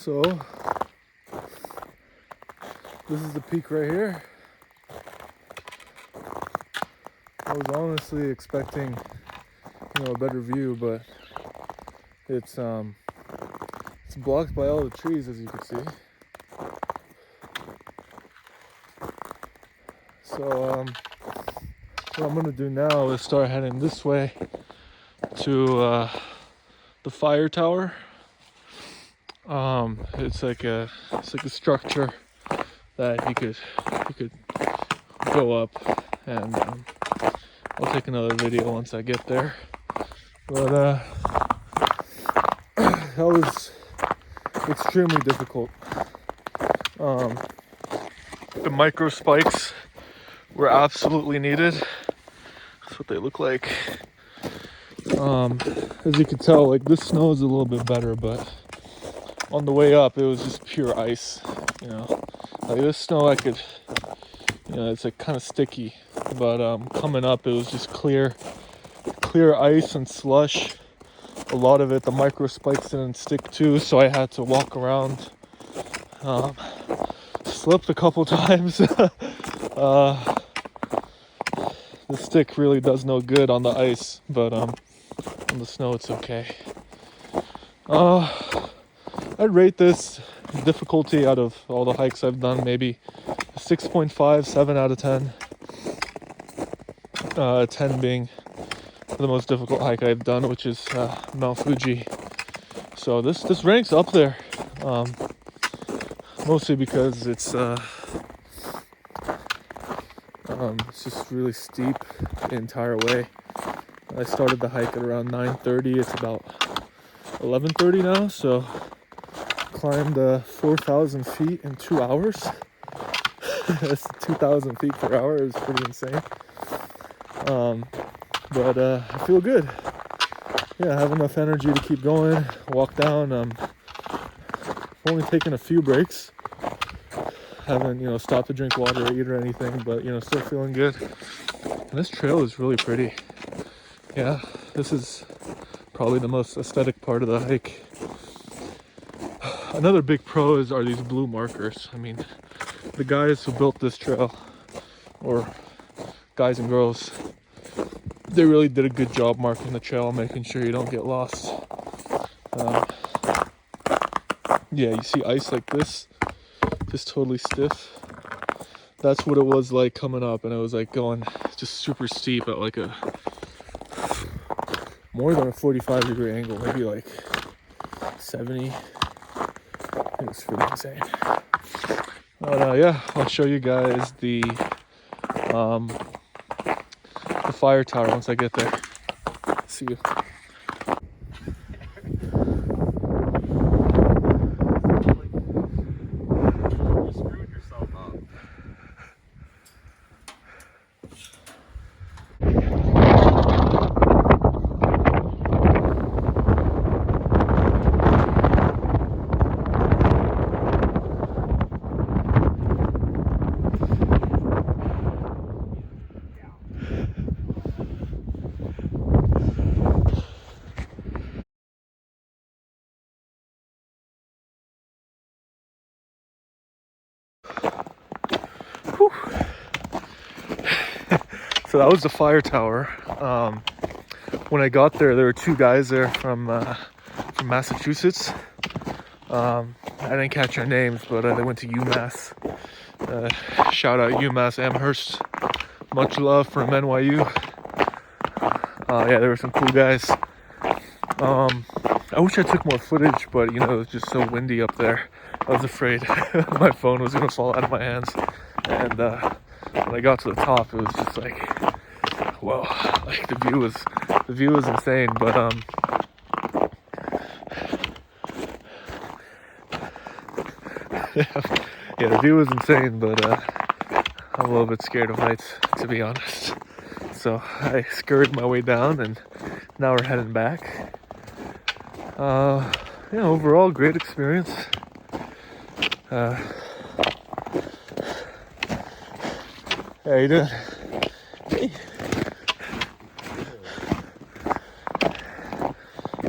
So this is the peak right here. I was honestly expecting, a better view, but it's blocked by all the trees, as you can see. So what I'm gonna do now is start heading this way to the fire tower. It's like a structure that you could go up, and I'll take another video once I get there. But that was extremely difficult. The micro spikes were absolutely needed. That's what they look like. As you can tell, like, this snow is a little bit better, but on the way up it was just pure ice. Like this snow I could, it's like kind of sticky, but coming up it was just clear ice and slush. A lot of it, the micro spikes didn't stick to, so I had to walk around. Slipped a couple times. The stick really does no good on the ice, but on the snow it's okay. I'd rate this difficulty out of all the hikes I've done maybe 6.5, 7 out of 10. 10 being the most difficult hike I've done, which is Mount Fuji. So this ranks up there, mostly because it's just really steep the entire way. I started the hike at around 9:30. It's about 11:30 now, so climbed 4,000 feet in 2 hours. That's 2,000 feet per hour. It was pretty insane. But I feel good. Yeah, I have enough energy to keep going, walk down. I've only taken a few breaks. Haven't, stopped to drink water or eat or anything, but, still feeling good. And this trail is really pretty. Yeah, this is probably the most aesthetic part of the hike. Another big pro are these blue markers. I mean, the guys who built this trail, or guys and girls, they really did a good job marking the trail, making sure you don't get lost. Yeah, you see ice like this, just totally stiff. That's what it was like coming up, and it was like going just super steep at like a more than a 45-degree angle, maybe like 70. It was pretty insane. But yeah, I'll show you guys the fire tower once I get there. See you. You screwed yourself up. So that was the fire tower. When I got there were two guys there from Massachusetts. I didn't catch their names, but they went to UMass. Shout out UMass Amherst. Much love from NYU. Yeah, there were some cool guys. I wish I took more footage, but it was just so windy up there. I was afraid my phone was gonna fall out of my hands. And when I got to the top, it was just like, whoa! Like the view was insane. But yeah, the view was insane. But I'm a little bit scared of heights, to be honest. So I scurried my way down, and now we're heading back. Overall, great experience. How you doing? Hey.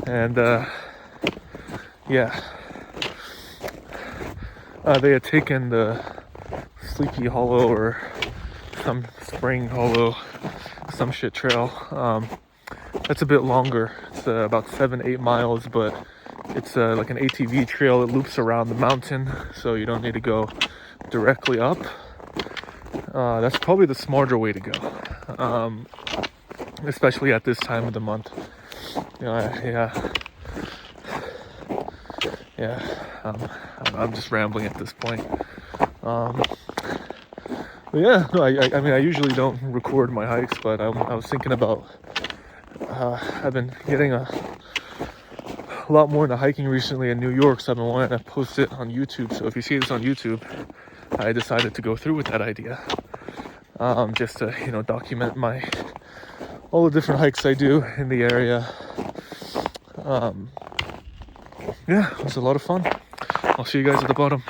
And yeah, they had taken the Sleepy Hollow or some Spring Hollow, some shit trail. That's a bit longer. It's about 7-8 miles, but it's like an ATV trail. It loops around the mountain, so you don't need to go directly up. That's probably the smarter way to go, especially at this time of the month. I'm just rambling at this point. But yeah, no, I mean, I usually don't record my hikes, but I was thinking about, I've been getting a lot more into hiking recently in New York, so I've been wanting to post it on YouTube. So if you see this on YouTube, I decided to go through with that idea, just to, document all the different hikes I do in the area. Yeah, it was a lot of fun. I'll see you guys at the bottom.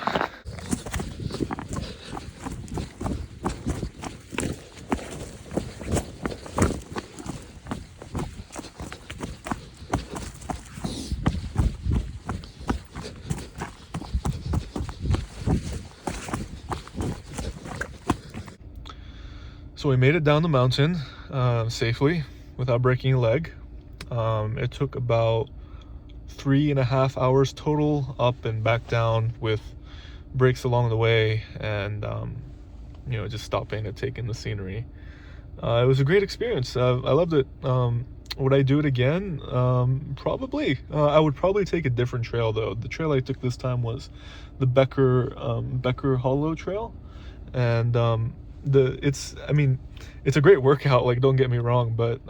So we made it down the mountain safely without breaking a leg. It took about 3.5 hours total up and back down, with breaks along the way, and just stopping and taking the scenery. It was a great experience. I loved it. Would I do it again? Probably. I would probably take a different trail though. The trail I took this time was the Becker Hollow Trail, and it's a great workout, like, don't get me wrong, but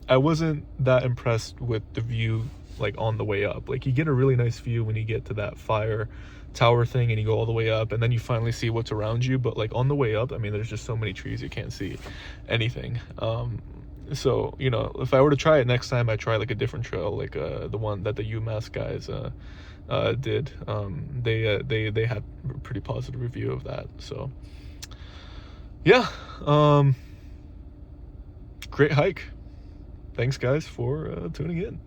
I wasn't that impressed with the view, like, on the way up. Like, you get a really nice view when you get to that fire tower thing and you go all the way up, and then you finally see what's around you, but like on the way up, there's just so many trees you can't see anything. So if I were to try it next time, I try like a different trail, like the one that the UMass guys did. They had a pretty positive review of that. So yeah, great hike. Thanks guys for tuning in.